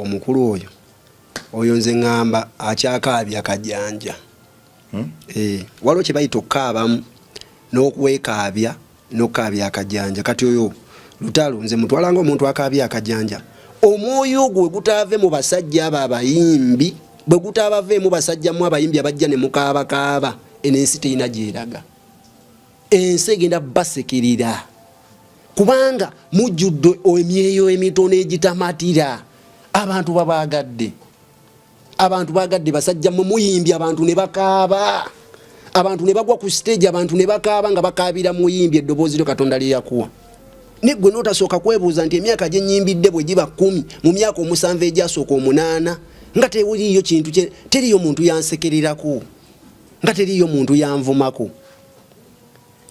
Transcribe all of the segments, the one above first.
omukulu oyo nze ngamba akyakaabya akajanja. Waliwo kye bayita okukaabamu n'okwekaabya n'okukaabya akajanja. Kati oyo lutalo nze mutwalanga omuntu akaabya akajanja. Omwoyo gwe gutaave mu basajja abo abayimbi, bwe gutaabave mu basajja mu abayimbi abajja ne mukaabakaaba, ensi terina gyeraga. Ensi egenda basekirira kubanga mujjudde emyeyo emitono egitamatira. Abantu babaagadde, abantu baagadde basajja mu muyimbi, abantu ne bakaaba, abantu ne bagwa ku stage, abantu ne bakaaba nga bakaabira muyimbi eddoboozi lyo Katonda lye yakuwa. Ne gwe n'otasooka kwebuuza nti emyaka gye nnyimbidde bwe giba 10 mu myaka 7 egyasooka 8 nga tewuliyo kintu teriyo muntu yansekererako, nga teriyo muntu yanvumako,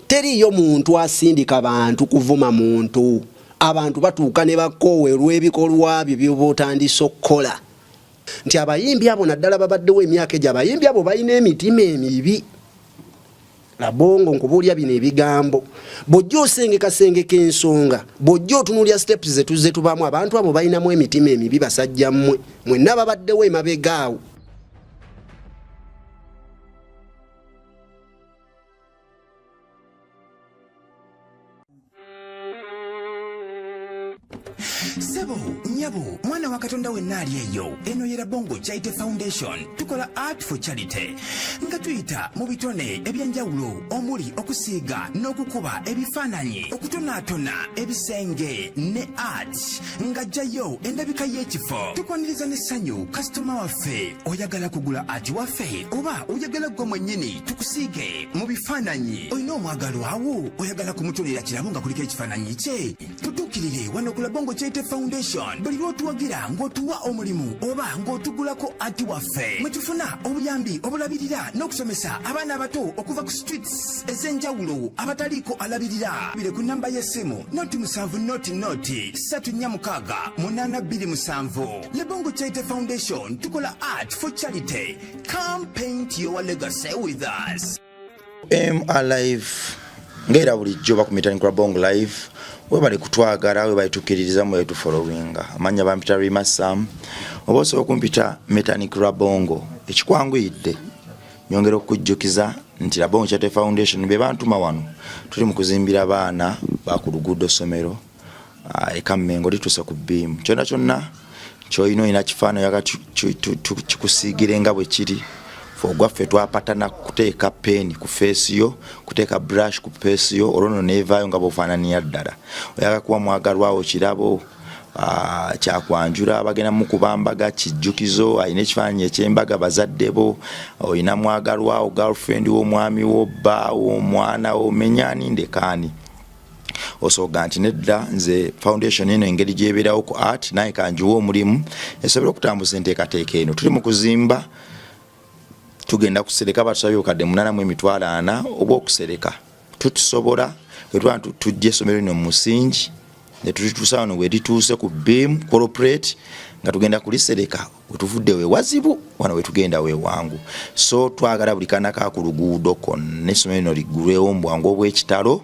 teriyo muntu asindika bantu kuvuma muntu. Abantu batuuka ne bakoowerwa ebikolwa byo by'obotandise okukola. Nti abayimbi abo naddala babaddewo emyaka egyo, abayimbi abo balina emitima emibi. Labongo nkubuulya bino ebigambo, bw'ojja osengeka ensonga, bw'ojja otunuulya steps ze tubamu, abantu abo balinamu emitima emibi. Basajja mmwe mwenna babaddewo emabega awo. Sebo, nyabo, mwana wa Katonda wenna ali eyo. Eno ye Rabongo Charity Foundation. Tukola art for charity. Nga tuyita mu bitone ebyenjawulo omuli okusiiga n'okukuba ebifaananyi, okutonaatona ebisenge ne art. Nga jjayo endabika y'ekifo. Tukwaniriza n'essanyu kasitoma waffe. Oyagala kugula art waffe oba oyagala gwe mwennyini tukusiige mu bifaananyi. Olina omwagalo awo oyagala kumutonera kirabo nga kuliko ekifaananyi kye. Tutuukirire wano ku Rabongo Charity Foundation. Buli lw'otuwagira ng'otuwa omulimu oba ng'otugulako ati waffe, mwe tufuna obuyambi obulabirira n'okusomesa abaana abato okuva ku streets ez'enjawulo abataliiko alabirira. Bire ku namba y'essimu noti 7 noti 346 827. Rabongo Charity Foundation, tukola art for charity. Come paint your legacy with us. Alive ngera bulijjo bakumitani ku Rabongo Live. We bali kutwagala, we bali tukiririza, we bali tufollowinga. Amanya bampita Rima Sam oboso okumpita Mechanic Rabongo. Ekikwanguyidde nyongera okujjukiza nti Rabongo Charity Foundation be bantuma wano tuli mu kuzimbira abaana ba ku luguudo somero Ekammengo lituse ku beam. Kyonna kyoyino ina kifaano yaga kikusiigire nga bwe kiri. Fogwaffe twapatana kuteeka pen ku face yo, kuteeka brush ku face yo, olono nevayo nga bofaananiya ddala. Oyaga kuwa mwagalwawo kirabo kyakwanjula bagenda mu kubambaga kijjukizo, ayina ekifaananyi eky'embaga bazaddebo, oyina mwagalwawo girlfriend w'omwami wo, bba w'omwana wo, menyani ndekaani. Osoga nti nedda nze foundation eno engeri gy'ebeerawo ku art naye kanjuwa omulimu esobola okutambuza enteekateeka eno. Tuli mu kuzimba, tugenda kusereka batusabye okadde 8,400 oba okusereka tutusobola etwa tujje somero no musingi ne tutuusa wano we lituuse ku beam corporate nga tugenda kulisereka wetuvudde we wazibu wano we tugenda we wangu. So twagala buli kanaka ku luguudo konna essomero lino liggulwewo mu bwangu obw'ekitalo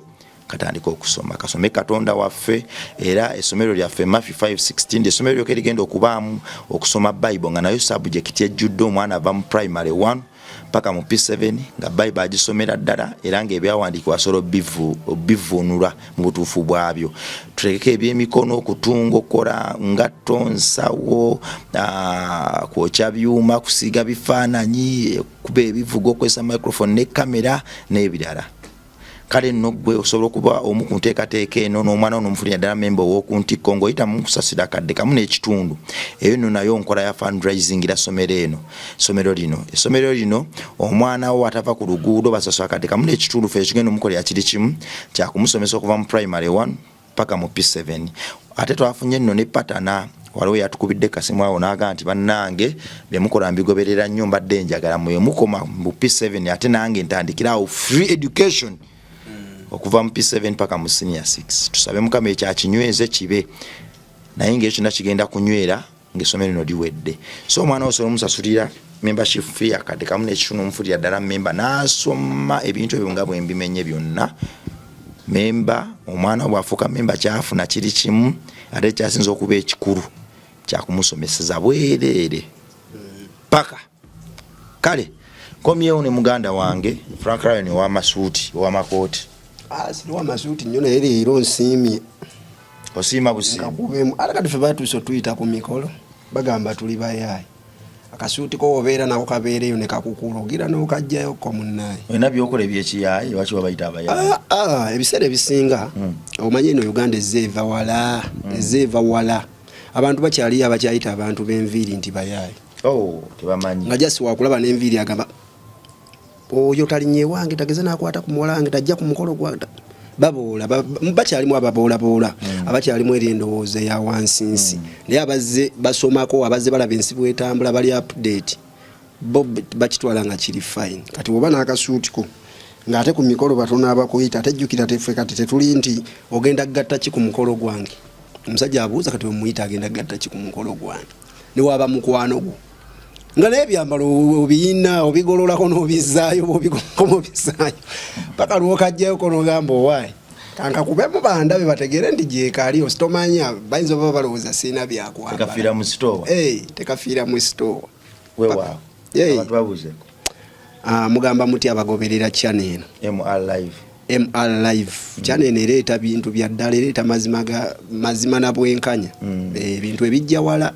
katandika okusoma kasome Katonda waffe. Era essomero lyaffe Matthew 5:16 essomero lyokka ligenda okubaamu okusoma Bible nga nayo subject ejjudde omwana ava mu primary 1 paka mu P7 nga Bible agisomera ddala era ng'ebyawandiikibwa asobola bivuunula mu butuufu bwabyo. Tuleke ebyemikono, okutunga, okukola ngatto, nsawo, kwokya byuma, kusiiga bifaananyi, kuba ebivuga, okozesa microphone ne kamera n'ebirala. Kale nno gwe osobola okuba omu ku nteekateeka eno n'omwana n'omufunira ddala member w'okuntikko ng'oyita mu kusasira kadde kamu n'ekitundu. Eyo nno nayo nkola ya fundraising era essomero lino omwana wo atava ku luguudo basasula kadde kamu n'ekitundu ffe ekigenda omukolera kiri kimu kya kumusomesa okuva mu primary 1 paka mu P7. Ate twafunye nno ne patana waliwo yatukubidde kasimu awo n'agamba nti bannange bye mukola mbigoberera nnyo mbadde njagala mwe mukoma mu P7 ate nange ntandikirawo free education okuva mu P7 paka mu senior 6. Tusabe Mukama ekyakinyweze kibe naye ng'ekyo nakigenda kunywera ng'essomero lino liwedde. So omwana osobola omusasulira membership fee akadde kamu n'ekitundu omufulira ddala member n'asoma ebintu ebyo nga bwe mbimenye byonna. Member omwana bw'afuuka member kyafuna kiri kimu ate kyasinza okuba ekikulu kyakumusomeseza bwerere paka kale komyewo ne muganda wange Frank Ryan w'amasuuti w'amakooti siri w'amasuuti nnyo naye leero nsiimye osiima busiima ate kati ffe batuuse tuyita ku mikolo bagamba tuli bayaayi akasuuti ko obeera nako kabeereyo ne kakukulugira n'okajjayo ko munnaye olina byokola ebyekiyaayi lwaki babayita abayaayi ebiseera ebisinga omanyi eno Uganda ezeeva wala abantu bakyaliyo abakyayita abantu b'enviiri nti bayaayi tebamanyi nga jasi wakulaba n'enviiri agamba oyo talinye wange tageze nakwata ku mulange tajja ku mukolo gwata baboola bakyalimu ababoolaboola abakyalimu erindowooza ya wansinsi naye abazze basomako abazze balaba ensi bwetambula bali update bo bakitwala nga kiri fine kati oba n'akasuutiko ng'ate ku mikolo batono abakuyita atejjukira teffe kati tetuli nti ogenda gatta ki ku mukolo gwange omusajja abuuza kati omuyita agenda gatta ki ku mukolo gwange ne waba mukwano gwo nga naye ebyambalo obiyina obigololako n'obizzaayo bobizaayo paka lwokajjayo konogamba owaayi kankakubemu bandabe bategere ndi gyekaaliyo sitomanya bayinza oba balowooza siina byakwambala tekafiira mu sitoowa tekafiira mu sitoowa weewaawo abantu babuuzeeko mugamba muti abagoberera channel eno MR Live channel eno ereeta bintu bya ddala ereeta mazima na bwenkanya ebintu ebijja wala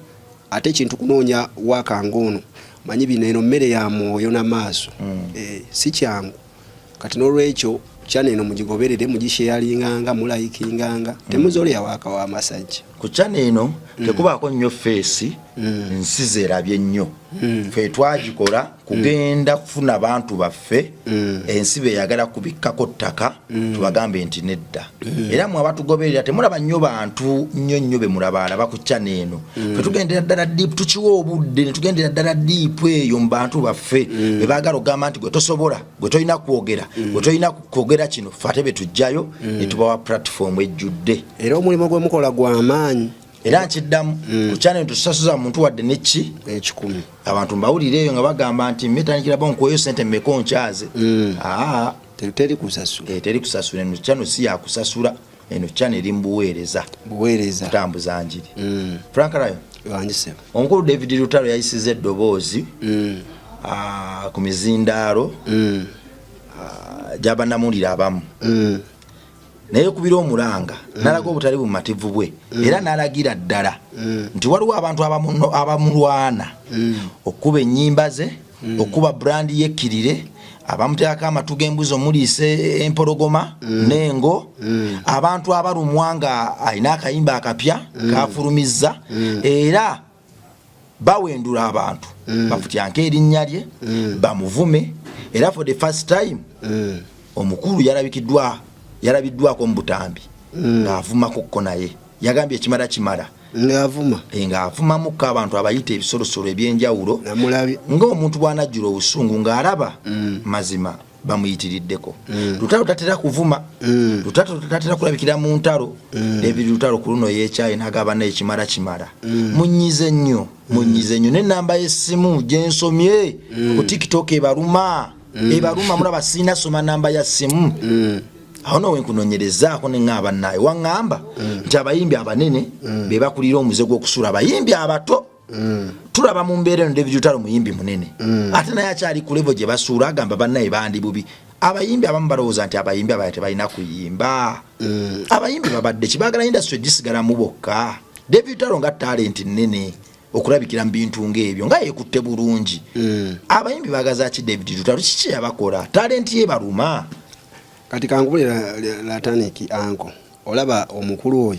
ate kintu kunoonya wakangono manyi bino eno mmere ya mwoyo n'amaaso si kyangu kati n'olwekyo channel eno mugigoberere mugisharelinganga mulayikinganga temuzolya waka wa masajja ku channel eno tekubaako nnyo face nsi zeerabye nnyo ffe twagikola kugenda kufuna abantu baffe ensi beyagala kubikkako ttaka tubagambe nti nedda era mwe abatugoberera temulaba nnyo bantu nnyo be mulaba ku channel eno ffe tugendera ddala deep tukiwa obudde ne tugendera ddala deep eyo mu bantu baffe be baagala ogamba nti gwe tosobola gwe tolina kwogera gwe tolina kwogera kino ffe ate be tujjayo ne tubawa platform ejjudde era omulimu gwe mukola gw'amaanyi era nkiddamu ku channel tusasuza muntu wadde neki ekikumi abantu mbawulire eyo nga bagamba nti metandikira bonkuweyo sente mmeko nkyaze teri kusasula teri kusasula eno channel si yakusasula eno channel eri mbuweereza kutambuza njiri Frank Ryan wanjisema onkulu David Lutalo yayisiza eddoboozi ku mizindaalo gy'abannamawulire abamu naye kubira omulanga nalaga obutali bumativu bwe era nalagira ddala nti waliwo abantu abamulwana okuba ennyimba ze okuba brandi yekkirire abamuteekako amatu g'embuzi omuliise empologoma n'engo abantu abalumwa nga alina akayimba akapya kafulumizza era bawendula abantu bafutyanka erinnya lye bamuvume era for the first time omukulu yalabiddwako mu butambi ng'avumako kko naye yagambye kimala ng'avumamukko abantu abayita ebisolosolo ebyenjawulo ng'omuntu bw'anajjula obusungu ng'alaba mazima bamuyitiriddeko Lutalo tatera kuvuma Lutalo tatera kulabikira mu ntalo David Lutalo ku luno yeekyaye n'agamba naye kimala munyize nnyo n'ennamba y'essimu gye nsomye ku TikTok ebaluma mulaba siina soma namba ya ssimu aho no wenkunoonyerezaako ne ng'aba naye waŋŋamba nti abayimbi abanene be bakulira omuze gw'okusula abayimbi abato tulaba mu mbeera eno David Lutalo muyimbi munene ate naye akyali ku levo gye basuula agamba bannaye bandi bubi abayimbi abamu balowooza nti abayimbi abalala tebalina kuyimba abayimbi babadde kibaagala industry gisigala mu bokka David Lutalo nga talenti nnene okulabikira mu bintu ng'ebyo nga yeekutte bulungi abayimbi baagaza ki David Lutalo kiki yabakola talenti ye baluma kati kangubule lataniki anko olaba omukulu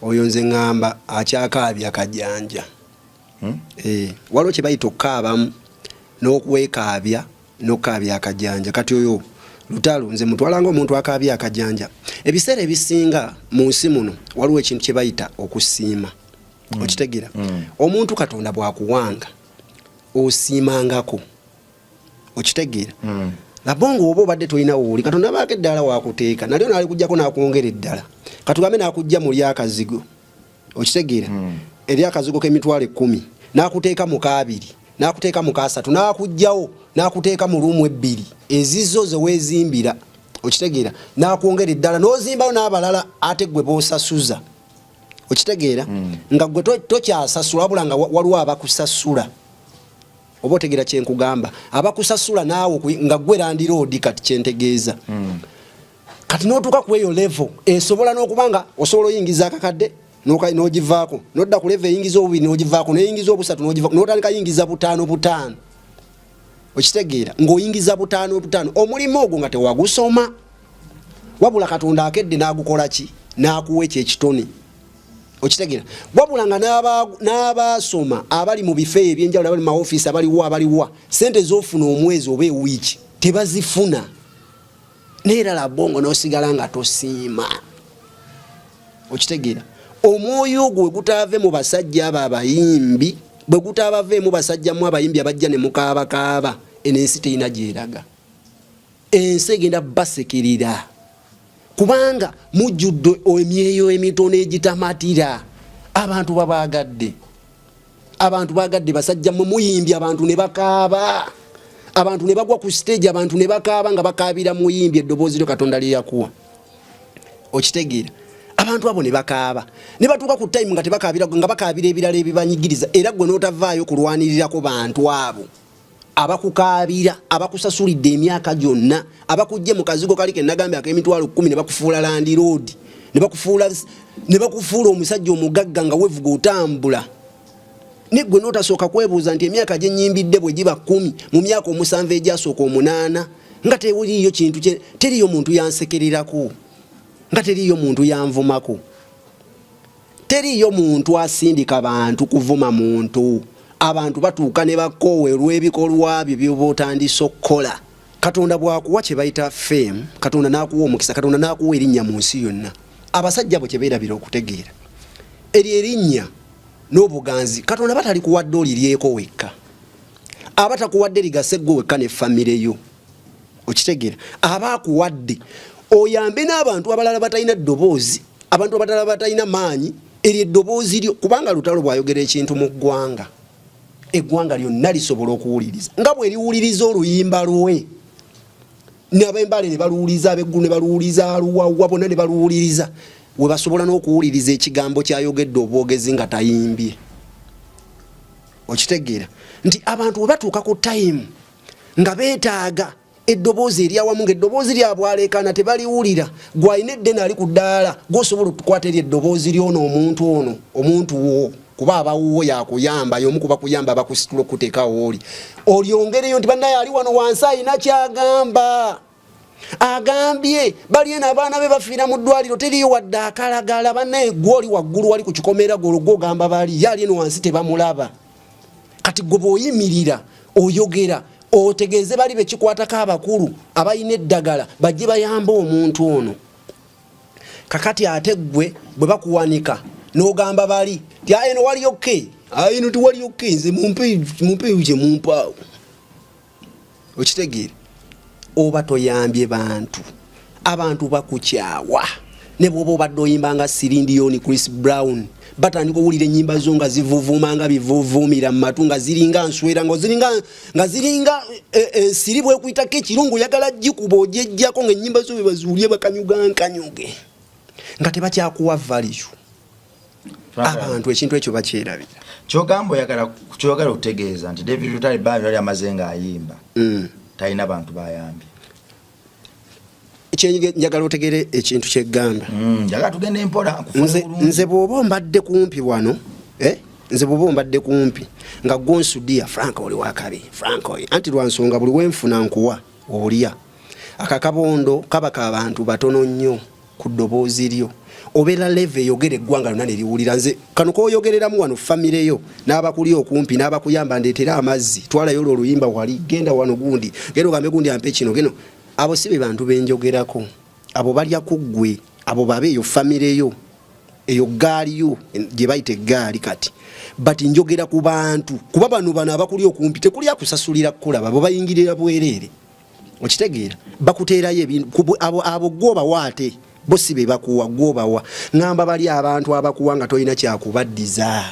oyo nze ngamba akyakaabya kajjanja waliwo kye bayita okukaabamu n'okwekaabya n'okukaabya akajjanja kati oyo Lutalo nze mutwalanga omuntu akaabya akajjanja ebiseera ebisinga mu nsi muno waliwo ekintu kye bayita okusiima okitegeera omuntu Katonda bw'akuwanga osiimangako okitegeera labongo obo badde toyina wuli Katonda baake ddala wakuteeka nalyo naali kujjako n'akwongera eddala katugambe n'akujja mu lyakazigo okitegeera eryakazigo k'emitwalo 10 n'akuteeka mu 2 n'akuteeka mu 3 n'akujjawo n'akuteeka mu lumu 2 ezizo ze weezimbira okitegeera n'akwongera eddala n'ozimbayo n'abalala ate gwe boosasuza okitegeera nga gwe tokyasasula wabula nga waliwo abakusasula oba otegeera kyenkugamba abakusasula naawe nga gwe landiroodi kati kyentegeeza kati n'otuuka ku eyo level esobola n'okuba nga osobola oyingiza akakadde n'ogivaako n'odda ku level eyingiza obubiri n'ogivaako n'eyingiza obusatu n'ogivaako n'otandika yingiza butaano okitegeera ng'oyingiza butaano omulimu ogwo nga tewagusoma wabula Katonda akedde n'agukola ki n'akuwa ekyo ekitone okitegeera wabula nga n'abasoma abali mu bifo ebyenjawulo abali mu maofiisi abaliwa sente z'ofuna omwezi oba ewiiki tebazifuna neerala bongo n'osigala nga tosiima okitegeera omwoyo ogwo bwe gutaave mu basajja abo abayimbi bwe gutaabavaemu basajja mu abayimbi abajja ne mukaabakaaba ensi terina gyeraga ensi egenda basekirira kubanga mujjudde emyeyo emitono egitamatira abantu babagadde basajja mu muyimbi abantu ne bakaaba abantu ne bagwa ku stage abantu ne bakaaba nga bakaabira muyimbi eddoboozi lyo Katonda lye yakuwa okitegeera abantu abo ne bakaaba ne batuuka ku time nga tebakaabira nga bakaabira ebirala ebibanyigiriza era gwe n'otavaayo kulwanirirako bantu abo abakukaabira abakusasulidde emyaka gyonna abakujje mu kazigo kali ke nagambe ak'emitwalo 10 ne bakufuula landiroodi ne bakufuula omusajja omugagga nga wevuga otambula ne gwe n'otasooka kwebuuza nti emyaka gye nnyimbidde bwe giba 10 mu myaka 7 egyasooka 8 nga tewuliyo kintu teriyo muntu yansekererako nga teriyo muntu yanvumako teriyo muntu asindika bantu kuvuma muntu abantu batuuka ne bakoowerwa ebikolwa byo by'obotandisa okukola Katonda bwakuwa kye bayita fame Katonda n'akuwa omukisa Katonda n'akuwa erinnya mu nsi yonna abasajja bo kye beerabira okutegeera erinnya n'obuganzi Katonda batali kuwadde oliryeko wekka abatakuwadde ligase gwe wekka ne famire yo okitegeera abaakuwadde oyambe n'abantu abalala batalina ddoboozi abantu abalala batalina maanyi eri eddoboozi lyo kubanga lutalo bwayogera ekintu mu ggwanga eggwanga lyonna lisobola okuwuliriza nga bwe liwuliriza oluyimba lwe n'ab'embale ne baluwuliza ab'eggulu ne baluwuliza aluwawa bonna ne baluwuliriza we basobola n'okuwuliriza ekigambo kyayogedde obwogezi nga tayimbye okitegeera nti abantu we batuuka ku time nga beetaaga eddoboozi eryawamu ng'eddoboozi lyabwaleekaana tebaliwulira gw'alina eddene ali ku ddaala gw'osobola okukwata eri eddoboozi ly'ono omuntu wo kuba abawuwo yakuyamba y'omu kuba kuyamba abakusitula okuteekawo oli olyongereyo nti bannaye ali wano wansi alina kyagamba agambye baliyo n'abaana be bafiira mu ddwaliro teriyo wadde akalagala bannaye gw'oli waggulu wali ku kikomera gw'ogamba bali yali eno wansi tebamulaba kati gwe bw'oyimirira oyogera otegeeze bali bekikwatako abakulu abalina eddagala bajje bayamba omuntu ono kakati ate gwe bwe bakuwanika n'ogamba bali ti eno walioke eno tiwalioke nze mumpe gye mumpaawo okitegeere oba toyambye abantu bakukyawa ne bw'oba obadde oyimba nga Sirindiyoni Chris Brown batandika owulira ennyimba zo nga zivuvuuma nga bivuvuumira mu matu nga ziringa nswera nga ziringa ensiri bwekuyitako ekirungu yagala gikuba ogyejjako ng'ennyimba zo bebazuulye bakanyugankanyuge nga tebakyakuwa value abantu ekintu ekyo bakyerabira kyogamba kyogala okutegeeza nti David Lutale Band yali amaze ng'ayimba talina bantu bayambye njagala otegere ekintu kyeggamba njagala tugende mpola nze bw'oba mbadde kumpi wano nze bw'oba mbadde kumpi nga gonsudia Frank oli wakabi Frank oli anti lwansonga buli wenfuna nkuwa olya akakabondo kabaka abantu batono nnyo ku ddoboozi lyo obeera leve yogera eggwanga lyonna ne liwulira nze kano kooyogereramu wano famire yo n'abakuli okumpi n'abakuyamba ndeetera amazzi twalayo olwo oluyimba wali genda wano gundi genda ogambe gundi ampe kino geno abo si be bantu benjogerako abo balya ku ggwe abo babe eyo famire yo eyo gaali yo gye bayita eggaali kati bati njogera ku bantu kuba bano abakuli okumpi tekuli akusasulira kukolaba bo bayingirira bwereere okitegeera bakuteerayo ebintu abo gwobawaate bo si be bakuwa gwobawa ngamba bali abantu abakuwa nga tolina kyakubaddiza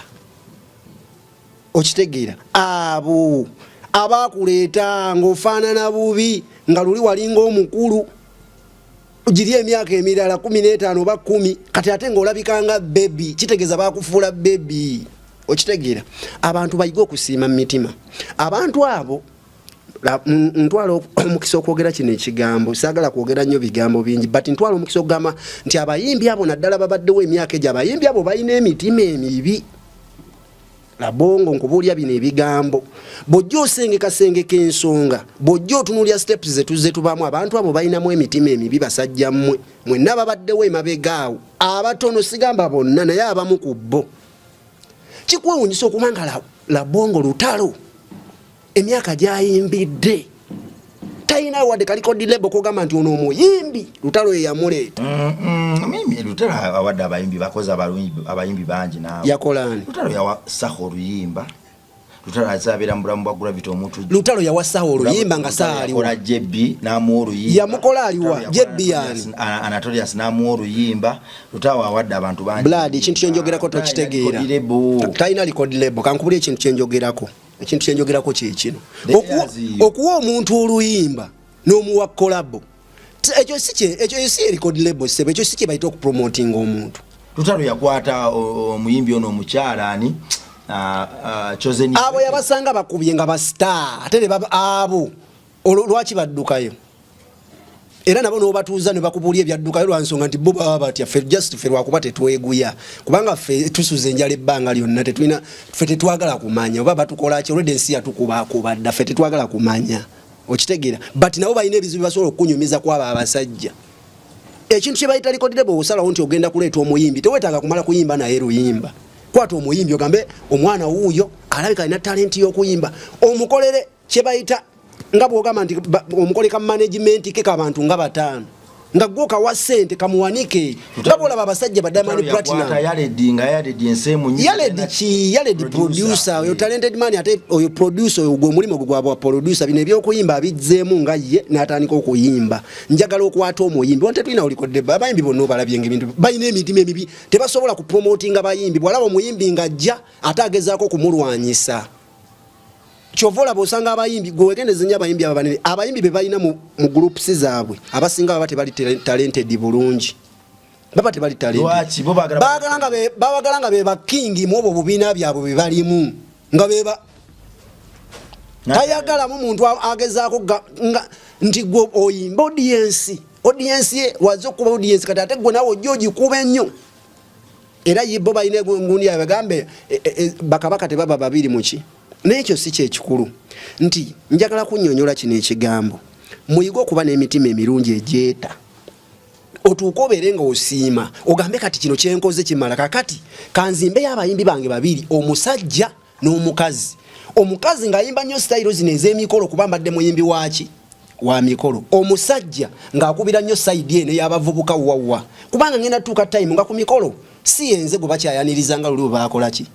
okitegeera abo abakuleeta ng'ofaanana bubi nga luli walinga omukulu giri emyaka emirala 15 oba 10 kati ate ng'olabikanga baby kitegeza bakufuula baby okitegeera abantu bayiga okusiima mu mitima abantu abo ntwala omukisa okwogera kino ekigambo saagala kwogera nnyo bigambo bingi but ntwala omukisa okugamba nti abayimbi abo naddala babaddewo emyaka egyo abayimbi abo balina emitima emibi labongo nkubuulya bino ebigambo bw'ojja osengeka ensonga bw'ojja otunuulya steps zetuze tubamu abantu abo balinamu emitima emibi basajja mmwe mwenna babaddewo emabegaawo abatono sigamba bonna naye abamu ku bo kikwewuunyisa okubanga labongo lutalo emyaka gyayimbidde talina wadde kalikodi lebo kugamba nti ono omuyimbi lutalo yeyamuleeta mimi lutalo awadde abayimbi bakoze abayimbi bangi naawe yakolani lutalo yawasaho oluyimba lutalo azabeera mu bulamu bwa gravity omuntu lutalo yawasaho oluyimba nga saaliwa jebbi n'amuwa oluyimba yamukola aliwa jebbi yani Anatolius n'amuwa oluyimba lutalo awadde abantu bangi blood ekintu kyenjogerako tokitegeera talina likodi lebo kankubulya ekintu kyenjogerako ekintu kyenjogerako kyekino okuwa omuntu oluyimba n'omuwa kolabo ekyo si record label sebe ekyo si kye bayita okupromoting omuntu lutalo yakwata omuyimbi ono omukyala ani chosen abo yabasanga bakubye nga ba star ate ne baba abo lwaki baddukayo era nabo n'obatuuza ne bakubuulya ebyaddukayo lwa nsonga nti bo baba batya ffe just ffe lwakuba tetweguya kubanga ffe tusuza enjala ebbanga lyonna ffe tetwagala kumanya oba batukola ki olwedde ensi yatukubakubadda ffe tetwagala kumanya okitegeera but nabo balina ebizibu basobola okunyumiza kwaba abasajja ekintu kye bayita likodire bw'osalawo nti ogenda kuleeta omuyimbi teweetaaga kumala kuyimba naye luyimba kwata omuyimbi ogambe omwana wuuyo alabika alina talenti y'okuyimba omukolere kye bayita nga bwogamba nti omukoleka management ke kabantu nga batano nga gwo kawa sente kamuwanike nga bwolaba abasajja ba Diamond Platinum yaledi producer oyo talented man ate oyo producer oyo gwe mulimo gwa producer bino ebyokuyimba abizzeemu nga ye n'atandika okuyimba njagala okwata omuyimbi wonte tulina olikodde abayimbi bonna obalabye ng'ebintu balina emitima emibi tebasobola kupromotinga bayimbi bwalaba omuyimbi ng'ajja ate agezaako okumulwanyisa chovola bosanga abayimbi gwegendeze nya abayimbi abanene abayimbi be balina mu groups zaabwe abasinga baba tebali talented bulungi baba tebali talented babagalanga be bakingi mu obwo bubina byabwe be balimu nga beba tayagala mu muntu agezaako nti gwo oyimba audience ye wazo kuba audience kati ate gwe nawo joji kuba ennyo era yibo balina ngundi yabagambe bakabaka tebaba babiri muki n'ekyo si kyekikulu nti njagala kunnyonnyola kino ekigambo muyiga okuba n'emitima emirungi egyeta otuuka obeere nga osiima ogambe kati kino kyenkoze kimala kakati kanzimbeyo abayimbi bange babiri omusajja n'omukazi omukazi ng'ayimba nnyo sitayiro zino ez'emikolo kuba mbadde muyimbi waki wa mikolo omusajja ng'akubira nnyo sayidi eno y'abavubuka wawa kubanga ngenda tuuka time nga ku mikolo si yenze gwe bakyayaniriza nga luli baakola ki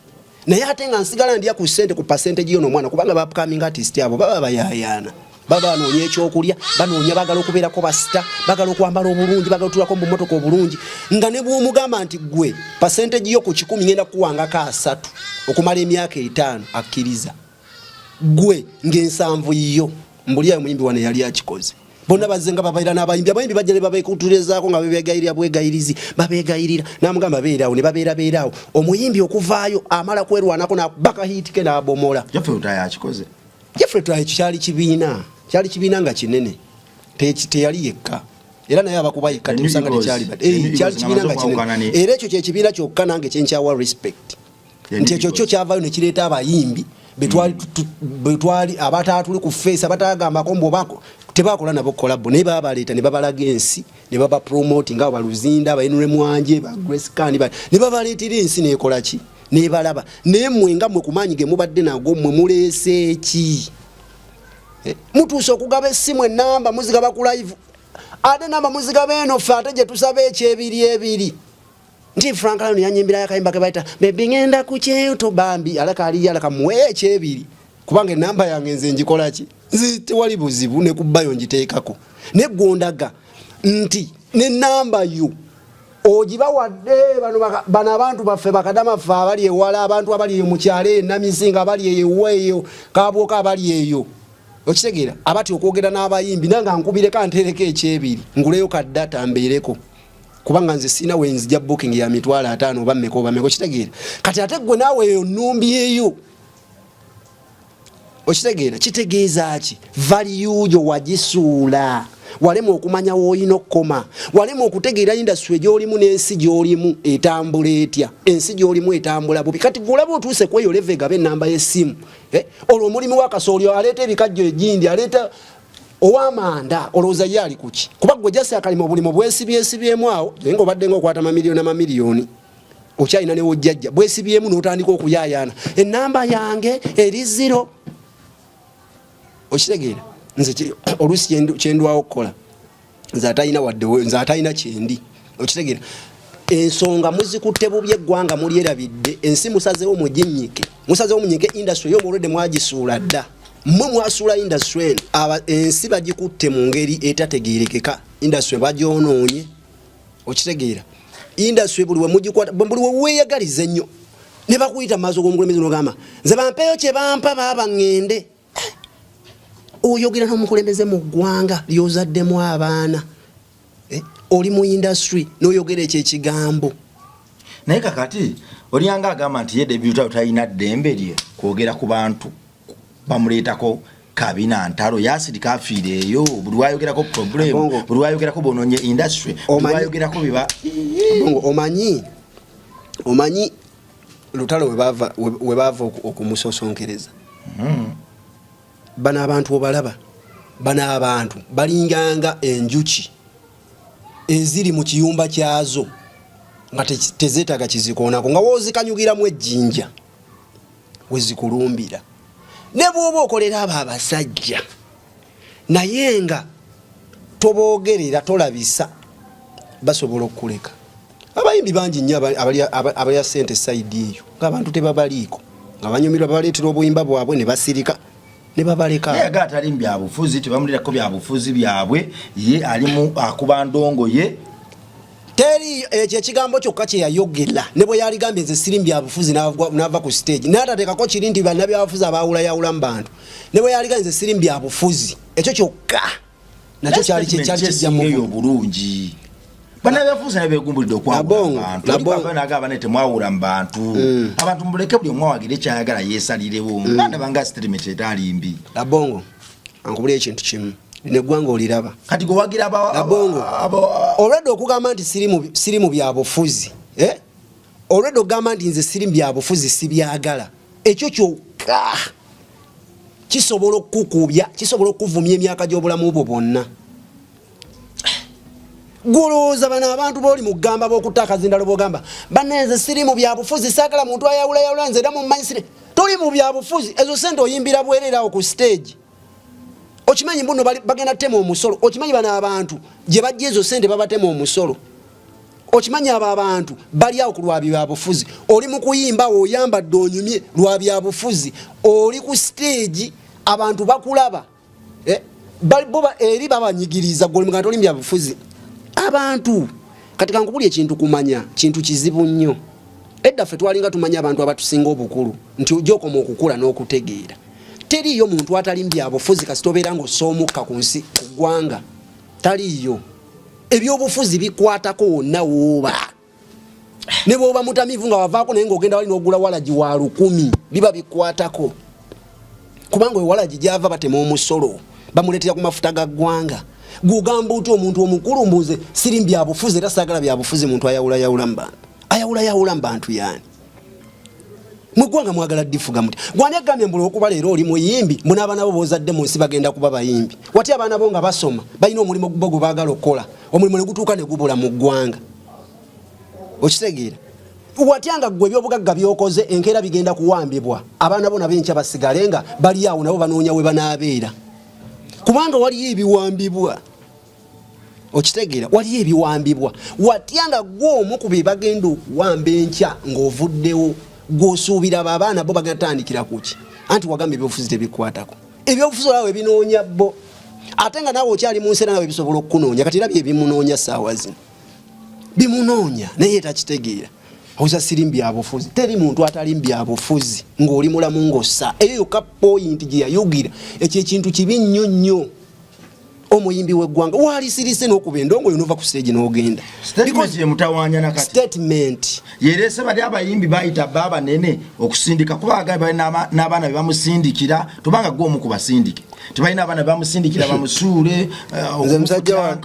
naye ate nga nsigala ndya ku ssente ku percentage yono omwana kubanga ba upcoming artist abo baba bayayana baba banoonya ekyokulya banoonya bagala okubeerako basita bagala okwambala obulungi bagala otulako mu mmotoka obulungi nga ne bw'omugamba nti gwe percentage yo ku 10 ngenda kuwangako 3 okumala emyaka 5 akkiriza gwe ng'ensanvu yo mbuli ayo muyimbi wane yali akikoze bonna bazenga babaira n'abayimbi abayimbi bajja ne babekutulizaako nga bebegayirira bwegayirizi babegayirira namugamba beerawo ne beerawo omuyimbi okuvaayo amala kwerwanako n'akubaka hit ke n'abomola Jeffrey Utaaya akikoze Jeffrey Utaaya kyali kibiina nga kinene teyali yekka era naye abakuba yekka temusanga tekyali kyali kibiina nga kinene era ekyo kyekibiina kyokka nange kyenkyawa respect nti ekyo kyo kyavaayo ne kireeta abayimbi betwali abatatuli ku face abatagambako mbobako tebakola nabo collab ne baba baleeta ne babalaga ensi ne baba promoting nga baluzinda bainure mwanje ba Grace Kani ne babaleetera ensi nekola ki ne balaba nemwe nga mwe kumanyige mubadde nago mwe mulese ki mutuso okugaba essimu enamba muzigaba ku live ate namba muzigaba eno fate je tusabe ekyebiri nti Franklin yanyimbira yakayimba ke baita baby ngenda ku kyeto bambi alaka ali alaka muwe ekyebiri kubanga namba yange nze njikola ki nzi wali buzibu ne kubayo njiteekako ne gondaga nti ne namba yu ojiba wadde bano abantu baffe bakadama ffe abali ewala abantu abali mu kyale namisinga abali eyo kabwoka abali eyo okitegeera abati okwogera n'abayimbi nanga nkubireko antereko ekyebiri nguleyo kaddata mbeereko kubanga nze sina wenzija booking ya mitwalo 5 oba mmeko okitegeera kati ate gwe naawe eyo nnumbi eyo okitegeera kitegeeza ki value yo wagisuula walemu okumanya woyina okukoma walemu okutegeera industry gy'olimu n'ensi gy'olimu etambula etya ensi gy'olimu etambula bubi kati gulaba otuuse kweyo leve gabe ennamba y'essimu olwo omulimu wa kasooli aleeta ebikajjo egindi aleeta ow'amanda olowooza ye ali kuki kuba gwe jasi akalima obulimu bwesibyesibyemu awo naye ng'obadde ng'okwata mamiliyoni okyalina ne wojjajja bwesibyemu n'otandika okuyaayaana ennamba yange eri 0 okitegeera nze oluusi kyendwawo okukola nze atalina kyendi okitegeera ensonga muzikutte bubi eggwanga mulyerabidde ensi musazeewo munyike industry y'omulwadde mwagisuula dda mmwe mwasuula industry eno ensi bagikutte mu ngeri etategeerekeka industry bagyonoonye okitegeera industry buli we weeyagaliza ennyo ne bakuyita mu maaso g'omukulembeze n'ogamba nze bampeeyo kye bampa baaba ŋŋende oyogera n'omukulembeze mu ggwanga lyozaddemu abaana oli mu industry n'oyogera ekyo ekigambo naye kakati oliyanga agamba nti ye debuta talina ddembe lye kwogera ku bantu bamuleetako kabina ntalo yasirika afiire eyo buli wayogerako problem buli wayogerako bononye industry buli wayogerako biba omanyi lutalo we bava okumusosonkereza bana abantu obalaba bana abantu balinganga enjuki eziri mu kiyumba kyazo nga tezeetaga kizikoonako nga woozikanyugiramu ejjinja wezikulumbira ne bw'oba okolera abo abasajja naye nga toboogerera tolabisa basobola okukuleka abayimbi bangi nnyo abalya ssente sayidi eyo ng'abantu tebabaliiko nga banyumirwa babaleetera obuyimba bwabwe ne basirika ne babaleka naye aga atali mbyabufuzi tebamulirako byabufuzi byabwe ye alimu akuba ndongo ye teri ekyo ekigambo kyokka kye yayogera ne bwe yaligambye nze siri mbyabufuzi n'ava ku stage naye atateekako kiri nti bannabyabufuzi abaawulayawula mu bantu ne bwe yaligambye nze siri mbyabufuzi ekyo kyokka nakyo kyali kijjamu obulungi bannabyabufuzi naye beegumbulidde okwawula ne temwawula mu bantu abantu muleke buli omu awagire kyayagala yeesalirewo nganda banga statement etalimbi labongo ankubulira ekintu kimu neggwanga oliraba kati gwewagira labongo olwedde okugamba nti siri mu byabufuzi olwedde okugamba nti nze siri mu byabufuzi sibyagala ekyo kyokka kisobola okukubya kisobola okuvumya emyaka gy'obulamu bwo bwonna golooza bano abantu boli mu kugamba b'okutta akazindalo b'ogamba banenze siri mu byabufuzi saagala muntu ayawulayawula nze era mu manyisire toli mu byabufuzi ezo sente oyimbira bwererawo ku stage okimanyi mbuno bagenda ttema omusolo okimanyi bano abantu gye bajja ezo sente babatema omusolo okimanyi abo abantu bali awo ku lwa byabufuzi oli mu kuyimba oyambadde onyumye lwa byabufuzi oli ku stage abantu bakulaba boba eri babanyigiriza gwe muganda oli mu byabufuzi abantu kati kankubuli ekintu kumanya kintu kizibu nnyo edda ffe twalinga tumanya abantu abatusinga obukulu nti ojokoma okukula n'okutegeera teriyo muntu atali mbyabufuzi kasi tobeera ng'osoomukka ku nsi ku ggwanga taliyo ebyobufuzi bikwatako wonna wooba ne bw'oba mutamivu nga wavaako naye ng'ogenda wali n'ogula walagi wa 1000 biba bikwatako kubanga ewalagi gyava batema omusolo bamuleetera ku mafuta ga ggwanga gugamba oti omuntu omukulu mbuze siri mbyabufuzi era saagala byabufuzi muntu ayawulayawula mu bantu yani mugwanga mwagala difuga muti gwani agambye mbula okuba leero oli muyimbi muna abaana bo bozadde mu nsi bagenda kuba bayimbi wati abaana bo nga basoma balina omulimu gwo baagala okukola omulimu ne gutuuka ne gubula mu ggwanga okitegeera watyanga gwe ebyobugagga byokoze enkeera bigenda kuwambibwa abaana bo nabo enkya basigale nga bali awo nabo banoonya we banaabeera kubanga waliyo ebiwambibwa okitegeera waliyo ebiwambibwa watyanga gw'omu ku bye bagenda okuwamba enkya ng'ovuddewo gw'osuubira abo abaana bo bagatandikira kuki anti wagamba ebyobufuzi tebikwatako ebyobufuzi olaba we binoonya bo ate nga naawe okyali mu nsi era nawe bisobola okukunoonya kati era bye bimunoonya ssaawa zino bimunoonya naye takitegeera Oza sirimbi abufuzi teri muntu atalimbi abufuzi ng'oli mulamu ngossa eyo yokka point gye yayugira ekyo ekintu kibi nnyo nnyo omuyimbi w'eggwanga wali sirise n'okuba endongo yonova ku stage n'ogenda statement ye mutawanya nakati statement yerese bali abayimbi bayita baba nene okusindika kuba agamba n'abaana be bamusindikira tubanga gwo omu kubasindike tebalina abaana be bamusindikira bamusuule omusajja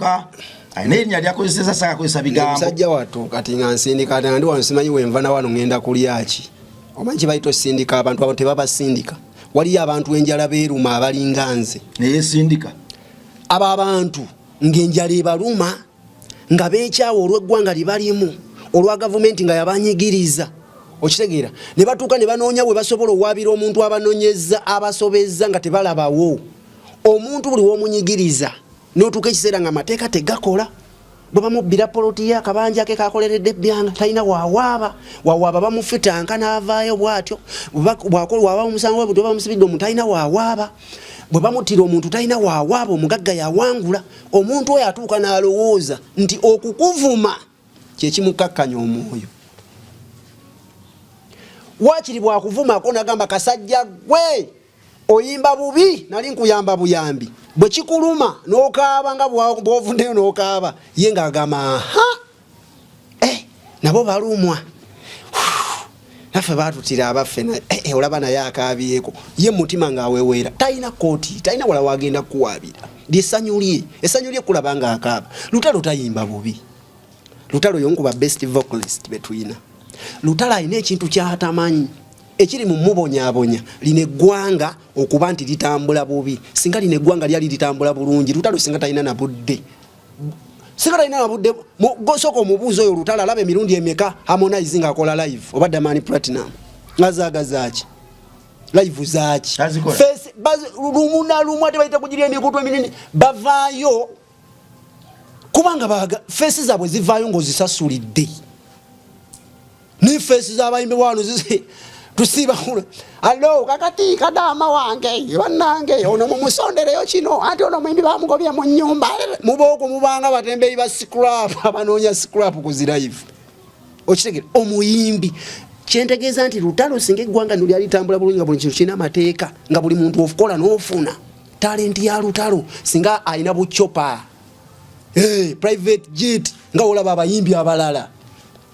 nenya lyakozesa saka kozesa bigambo musajja watu kati nga nsindika ndi wano simanyi wenva na wano ngenda kulyaki omanyi bayito sindika abantu abo tebabasindika wali abantu enjala beeruma abalinga nze naye sindika aba abantu ng'enjala ebaluma nga beekyawo olw'eggwanga libalimu olwa gavumenti nga yabanyigiriza okitegeera ne batuuka ne banoonya bwe basobola owaabira omuntu abanonyeza abasobezza nga tebalabawo omuntu buli w'omunyigiriza n'otuuka ekiseera nga amateeka tegakola bwe bamubbira poloti ye akabanja ke kakoleredde ebyanga talina wawaaba bamufitanka n'avaayo bw'atyo bw'aba omusango we bwe bamusibidde omuntu talina wawaaba bwe bamutira omuntu talina wawaaba omugagga yawangula omuntu oyo atuuka n'alowooza nti okukuvuma kyekimukakkanya omwoyo waakiri bwakuvumako nagamba kasajja gwe oyimba bubi nali nkuyamba buyambi bwe kikuluma n'okaaba nga bw'ovuddeyo n'okaaba ye ng'agamba nabo balumwa naffe baatutira abaffe olaba naye akaabyeko ye mutima ng'aweweera talina kooti talina wala wagenda kuwaabira lyessanyu lye kulaba ng'akaaba Lutalo tayimba bubi Lutalo yonkuba best vocalist betwina Lutalo alina ekintu ky'atamanyi ekiri mu mubonyaabonya lino eggwanga okuba nti litambula bubi singa lino eggwanga lyali litambula bulungi Lutalo singa talina na budde gosoko omubuuzo oyo Lutalo alaba emirundi emeka Harmonize ng'akola live oba Diamond Platinum ngazaagazaaki live zaaki lumu na lumu ate bayita kugira emikutu eminene bavaayo kubanga feesi zaabwe zivaayo ng'ozisasulidde ne feesi z'abayimbi wano tusiba allo kakati kadama wange bannange ono mumusondereyo kino ati ono muyimbi bamugobye mu nnyumba muboko mubanga batembeyi ba scrap abanoonya scrap ku zilive okitegere omuyimbi kyentegeeza nti Lutalo singa eggwanga nno lyali litambula bulungi nga buli kintu kirina amateeka nga buli muntu ofukola n'ofuna talenti ya Lutalo singa alina bucopa private jet nga olaba abayimbi abalala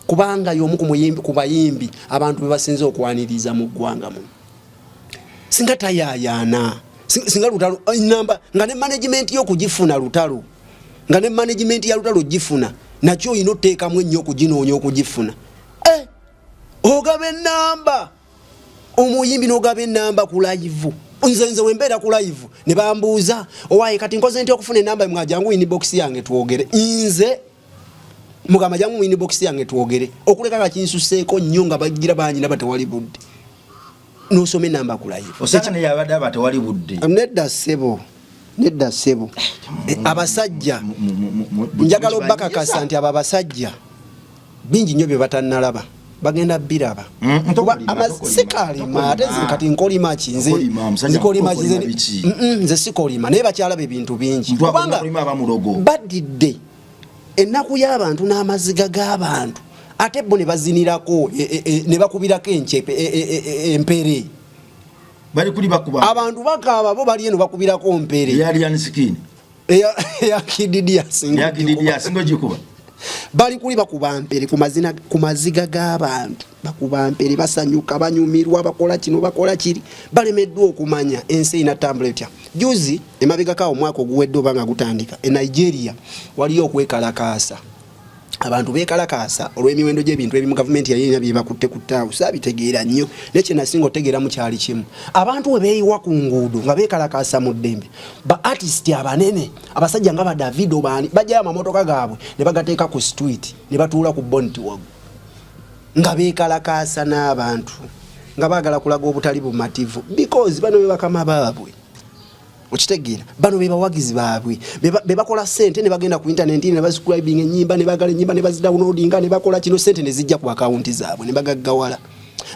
kubanga y'omu ku bayimbi abantu be basinze okwaniriza mu ggwanga muno singa tayayaana singa Lutalo namba nga ne management y'okugifuna Lutalo nga ne management ya Lutalo gifuna nakyo oyina oteekamu ennyo okuginoonya okugifuna ogaba ennamba omuyimbi n'ogaba ennamba ku live nze wembeera ku live ne bambuuza owaaye kati nkoze nti okufuna ennamba mwajangu inbox yange twogere nze mugamba jangu inbox yange twogere okuleka kakinsuseeko nnyo nga bagira banyina batewali budde n'osoma ennamba ku live osakane yabadde batewali budde nedda ssebo abasajja njagala obbakakasa nti abo abasajja bingi nnyo bye batannalaba bagenda biraba sikalima ate kati nkolima ki nze sikolima naye bakyalaba ebintu bingi kubanga badidde ennaku y'abantu n'amaziga g'abantu ate bo ne bazinirako ne bakubirako empere abantu bakaaba bo bali eno bakubirako mpere bali kuli bakuba mpere ku maziga g'abantu bakuba mpere basanyuka banyumirwa bakola kino bakola kiri balemeddwa okumanya ensi inatambula etya juzi emabegako omwaka oguwedde oba nga gutandika Nigeria waliyo okwekalakaasa abantu bekalakaasa olw'emiwendo gy'ebintu ebimu gavumenti yalina bye bakutte ku ttaawo saabitegeera nnyo nekye nasinga otegeera mu kyali kimu abantu we beeyiwa ku nguudo nga bekalakaasa mu ddembe ba artist abanene abasajja nga ba Davido baani bajjayo amamotoka gaabwe ne bagateeka ku street ne batuula ku bonnet wagu nga bekalakaasa n'abantu nga baagala kulaga obutali bumativu because bano be bakama baabwe okitegeera bano be bawagizi baabwe be bakola sente ne bagenda ku internet ne basubscribing ennyimba ne bagala ennyimba ne bazidownloadinga ne bakola kino sente ne zijja ku account zaabwe ne bagaggawala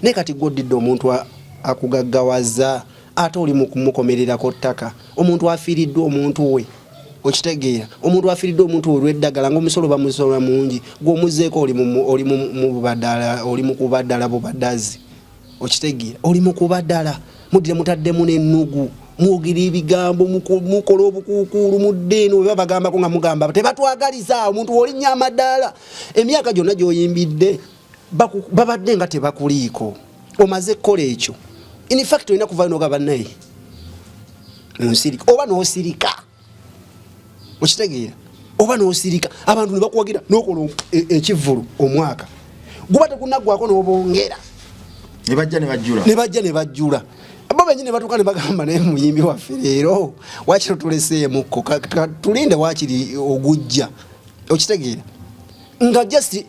ne kati goddidde omuntu akugaggawaza ate oli mu kumukomererako ttaka omuntu afiiriddwa omuntu we okitegeera omuntu afiridde omuntu olw'eddagala ng'omusolo bamusola mungi gw'omuzeeko oli mu bubadala oli mu kubadala bubadazi okitegeera oli mu kubadala mudire mutaddemu n'ennugu mugira ebigambo mukola obukuukulu muddeeno bwe babagambako nga mugamba tebatwagaliza omuntu olinnya amaddaala emyaka gyonna gy'oyimbidde babadde nga tebakuliiko omaze kukola ekyo in fact olina kuvayo n'ogaba naye nsirika oba n'osirika okitegeera oba n'osirika abantu ne bakuwagira n'okola ekivvulu omwaka guba tekunaggwako n'obongera ne bajja ne bajjula abo benyine batuka ne bagamba naye muyimbi waffe leero wakiro tuleseemukko tulinde wakiri ogujja okitegeera nga just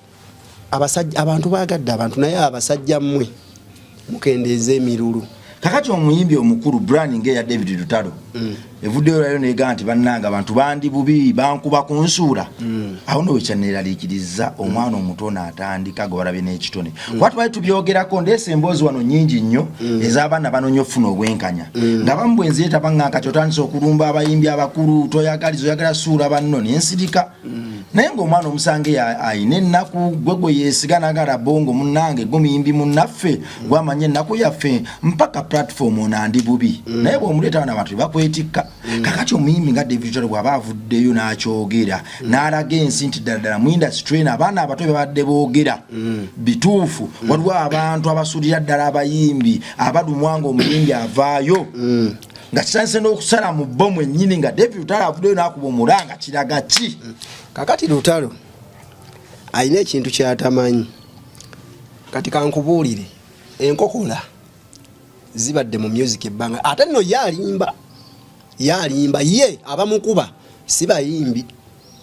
abantu bagadde abantu naye abasajja mmwe mukendeeza emirulu kakati omuyimbi omukulu branding eya David Lutalo evuddeyo lero neega nti bannanga abantu bandi bubi bankuba ku nsuula awo no wekyaneeraliikiriza omwana omutono atandika gabalabye n'ekitone kwati bali tubyogerako ndeese emboozi wano nnyingi nnyo ez'abaana banoonya okufuna obwenkanya nga bamu bwenzireeta baŋŋanka kyotandisa okulumba abayimbi abakulu toyagaliza oyagala suula banno nensirika naye ng'omwana omusange ayina ennaku gwe yeesiga nagala bongo munnange gwe muyimbi munnaffe gwamanya ennaku yaffe mpaka platform onandi bubi naye bw'omuleeta bana abantu bakwetikka kakati omuyimbi nga David Lutalo bw'aba avuddeyo n'akyogera n'alaga ensi nti ddala mu industry n'abaana abato babadde boogera bituufu waliwo abantu abasuulira ddala abayimbi abadumwa ng'omuyimbi avaayo nga kitandise n'okusala mu bbomu ennyini nga David Lutalo avuddeyo n'akuba omulanga kiraga ki kakati Lutalo alina ekintu kyatamanyi kati kankubuulire enkokola zibadde mu music ebbanga ate nno yalimba ye abamukuba si bayimbi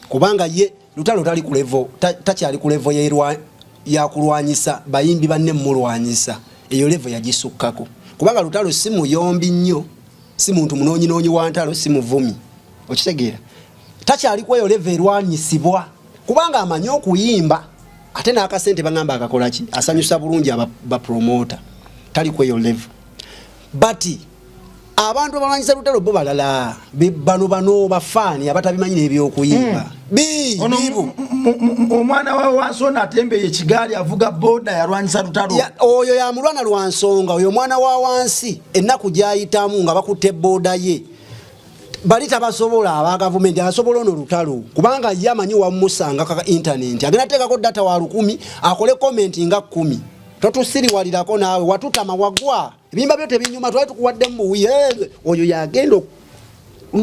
kubanga ye Lutalo tali ku level takyali ku level yakulwanyisa bayimbi banne mulwanyisa eyo level yagisukkako kubanga Lutalo si muyombi nnyo si muntu munoonyinoonyi wa ntalo si muvumi okitegeera takyali ku eyo level erwanyisibwa kubanga amanyi okuyimba ate n'akasente bagamba akakola ki asanyusa bulungi ba promoter tali ku eyo level but abantu abalwanyisa Lutalo bo balala bano bafaani abatabimanyi n'ebyokuyimba omwana wawe Wansonga atembeye ekigaali avuga boda yalwanyisa Lutalo oyo yamulwana Lwansonga oyo omwana wa wansi ennaku gyayitamu nga bakutte boda ye bali tabasobola aba gavumenti asobola ono Lutalo kubanga ye amanyi wamusanga kaka internet agenda teekako data wa 10 akole comment nga 10 totusiriwalirako naawe watutama wagwa ebimba byo tebinyuma twali tukuwadde mu buwi oyo yagenda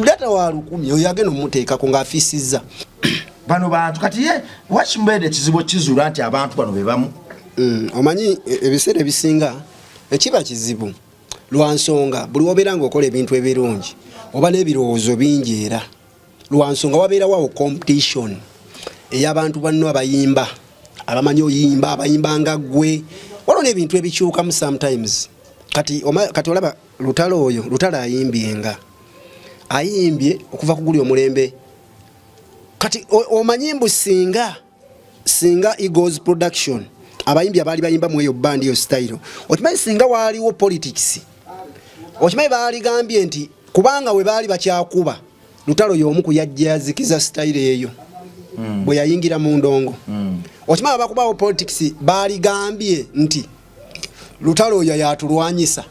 data wa 10 oyo yagenda omuteekako ng'afisizza bano bantu kati ye wakimbede kizibu kizula nti abantu bano bebamu omanyi ebiseera ebisinga ekiba kizibu Lwansonga buli wobeera ng'okola ebintu ebirungi oba n'ebirowoozo bingi era Lwansonga wabeerawo competition ey'abantu banno abayimba abamanyi oyimba abayimba nga ggwe waliwo n'ebintu ebikyukamu sometimes kati olaba Lutalo oyo Lutalo ayimbye okuva ku guli omulembe kati omanyi mbu singa Eagles production abayimbi abaali bayimba mu eyo band yo style okimanyi singa waaliwo politics okimanyi baaligambye nti kubanga we baali bakyakuba Lutalo y'omu ku yajja yazikiza style eyo bwe yayingira mu ndongo okimanyi abakubawo politics baaligambye nti Lutalo oyo yatulwanyisa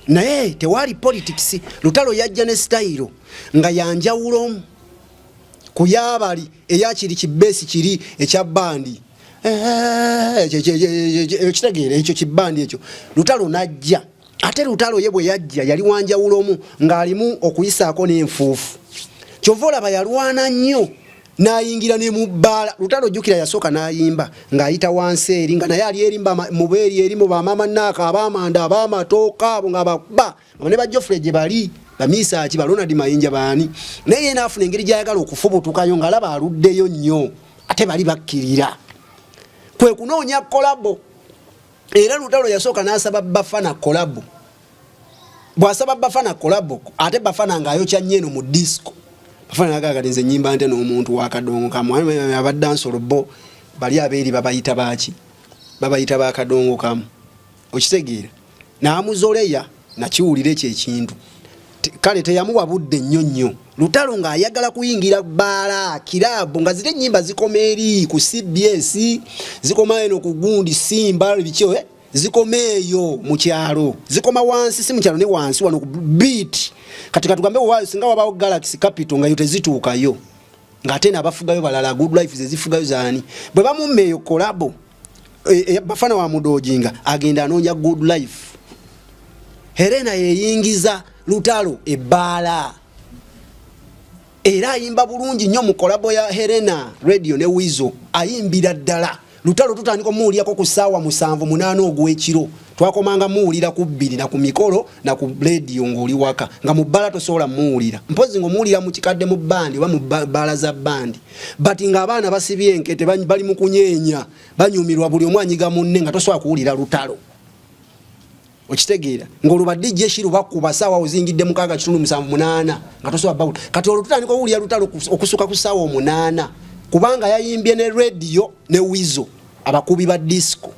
naye tewali politics Lutalo yajja ne style nga yanjawulomu kuyabali eyakiri kibesi kiri ekya bandi ekitegeera ekyo kibandi ekyo Lutalo najja ate Lutalo ye bwe yajja yali wanjawulomu ng'alimu okuyisaako n'enfuufu kyova olaba yalwana nnyo n'ayingira ne mu bbaala Lutalo jjukira yasooka n'ayimba ng'ayita wansi eri nga naye ali erimba mubeeri eri mu bamama Naaka abamanda abamatooka abo nga bakuba nga ne bajjofule gye bali bamisaaki Ronald Mayinja baani naye naafuna engeri gy'ayagala okufubutukayo ng'alaba aluddeyo nnyo ate bali bakkirira kwe kunoonya kolabo era Lutalo yasooka n'asaba Bafana kolabo bw'asaba Bafana kolabo ate Bafana ng'ayokya nnyo mu disco Bafana nagagalinze ennyimba nte n'omuntu wa Kadongo kamu abaddansolo bo bali abeeri babayita baaki babayita ba Kadongo kamu okitegeera n'amuzoleya nakiwulira ekyo ekintu kale teyamuwa budde nnyo Lutalo nga ayagala kuyingira bala kilabu nga zile nyimba zikoma eri ku CBS zikoma eno ku Gundi Simba bicho zikoma eyo mu kyalo zikoma wansi si mu kyalo ne wansi wano ku beat katika tugambe wao singa wabawo Galaxy Capital nga yote zituukayo nga tena abafugayo balala Good Life zezifugayo zani bwe bamumeyo kolabo bafana wa Mudojinga agenda anonya Good Life Helena yeyingiza Lutalo ebala era ayimba bulungi nnyo mu kolabo ya Helena Radio ne Wizo ayimbira ddala Lutalo tutandika muulira ko ku saawa 7:08 ogw'ekiro twakomanga muulira ku 2 na ku mikolo na ku radio ng'oli waka nga mu bbala tosobola muulira mpozi ng'omuulira mu kikadde mu bandi oba mu bbala za bandi but ng'abaana basibye enkete bali mu kunyeenya banyumirwa buli omu anyiga munne nga tosobola kuwulira Lutalo okitegeera ng'oluba DJ Shiru bakuba saawa ozingidde mu 7:8 nga tosobola bawula kati olutandika okuwulira Lutalo okusuka ku saawa 8 kubanga yayimbye ne radio ne Wizo abakubi ba disco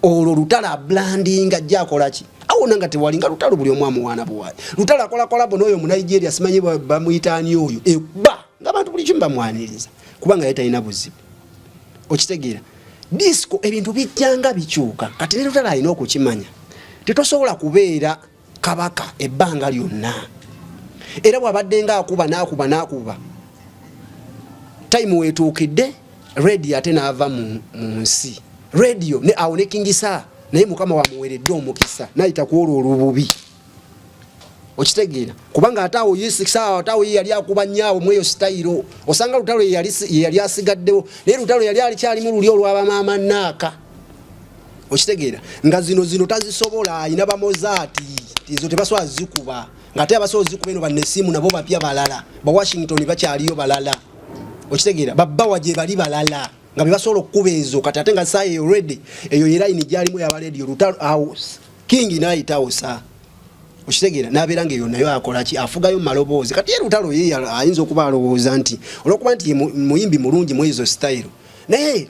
olo Lutalo branding ajakola ki awona nga tewalinga Lutalo buli omwamu wana buwaye Lutalo akola kolabo n'oyo mu Nigeria simanyi bamuyitani oyo eba ng'abantu buli kimba mwaniriza kubanga yeta buzibu okitegeera disco ebintu bijjanga bikyuka kati ne Lutalo alina okukimanya tetosobola kubeera kabaka ebbanga lyonna era bw'abadde nga akuba time wetuukidde radio ate n'ava mu nsi radio ne awone kingisa naye mukama wamuweredde omukisa nayita kuolwo olububi okitegeera kubanga ataawo yisikisa ataawo yali akuba nnyawo mweyo style osanga Lutalo yali asigaddewo naye Lutalo yali alikyalimu luli olw'abamaama naaka okitegeera nga zino tazisobola ayina bamozaati izo tebasobola zikuba ngate abasobola zikuba eno bannesimu nabo bapya balala ba Washington bakyaliyo balala okitegeera babbawa gye bali balala nga bebasobola okukuba ezo kati ate nga saa eyo ready eyo yelayini gyalimu yaba radio Lutalo house King nayitawo saa okitegeera n'abeera nga eyo nayo akola ki afugayo mu maloboozi kati ye Lutalo ye ayinza okuba alowooza nti olwokuba nti muyimbi mulungi mu ezo style naye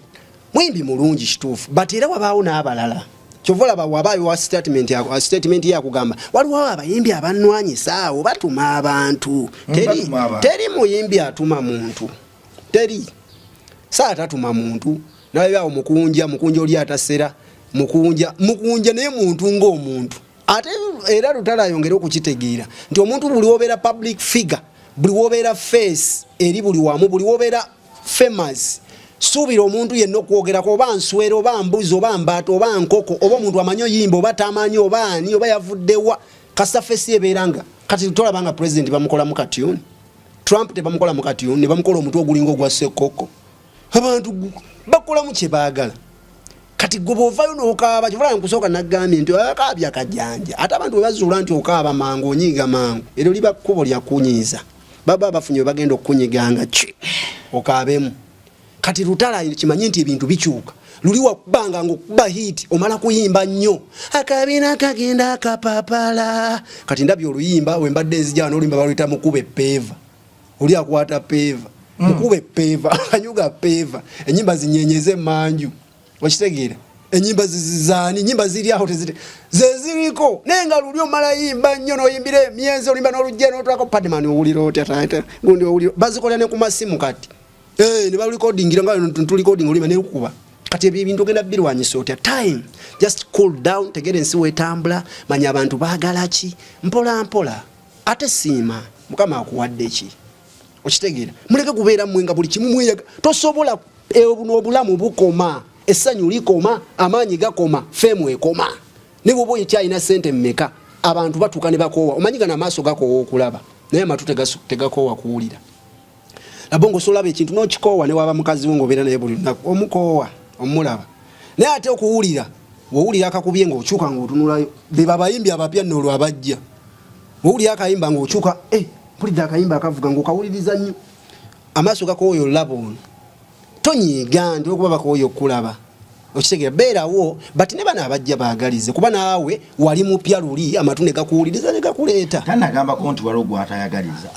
muyimbi mulungi kituufu but era wabaawo n'abalala kyovola wabaayo wa statement yakugamba waliwo abayimbi abannwanyisa awo batuma abantu teri muyimbi atuma muntu teri saa tatuma muntu naye awo mukunja oli atasera mukunja naye muntu ng'omuntu ate era Lutalo ayongera okukitegeera nti omuntu buli wobeera public figure buli wobeera face eri buli wamu buli wobeera famous suubira omuntu yenna okwogerako oba nswera oba mbuzi oba mbaata oba nkoko oba omuntu amanyi oyimba oba tamanyi oba ani oba yavuddewa kasafesi ebeeranga kati tolabanga president bamukola mu katuni Trump tebamukola mu katuni ne bamukola omuntu ogulinga ogwa sekoko abantu bakola mu kye baagala kati gobo vayo n'okaaba kivula nkusooka nagambye nti akaabya kajjanja ate abantu bebazuula nti okaaba mangu onyiiga mangu eryo liba kkubo lya kunyiiza baba abafunye bagenda okunyiganga ki okaabemu kati Lutalo kimanyi nti ebintu bikyuka luli wakubanga ngokuba hit omala kuyimba nnyo akabina kagenda akapapala kati ndabye oluyimba wembadde nzija n'oluyimba baluyita mukube peva oli akwata peva mukube peva akanyuga peva enyimba zinyenyeze manju okitegeera enyimba zizani nyimba ziri aho zeziriko nenga luli omala yimba nnyo n'oyimbira emyenzi olimba n'olujja n'otwako padman owulira otya gundi owulira bazikola ne ku masimu kati ne ba recordingira nga ntu recording olima ne kuba kati ebintu genda birwanyisa otya time just cool down tegere nsi wetambula manya abantu baagala ki mpola ate siima mukama akuwadde ki okitegeera muleke kubeera mwenga buli kimu mweyaga tosobola obulamu bukoma essanyu likoma amaanyi gakoma femu ekoma ne bwoba oyikyalina ssente mmeka abantu batuuka ne bakoowa omanyiga n'amaaso gakoowa okulaba naye amatu tegakoowa kuwulira Labongo solaba ekintu n'okikoowa ne waba mukazi wo ng'obeera naye buli lunaku omukoowa omulaba naye ate okuwulira wowulira akakubye ng'okyuka ng'otunulayo be babayimbi abapya nno olwo abajja wowulira akayimba ng'okyuka mpulidde akayimba akavuga ng'okawuliriza nnyo amaaso gakooyo olaba ono tonyiiga ndi okuba bakooyo okulaba okitegeera beerawo but ne bano abajja baagalize kuba naawe wali mupya luli amatu ne gakuwuliriza ne gakuleeta tanagambako nti waliwo gw'atayagaliza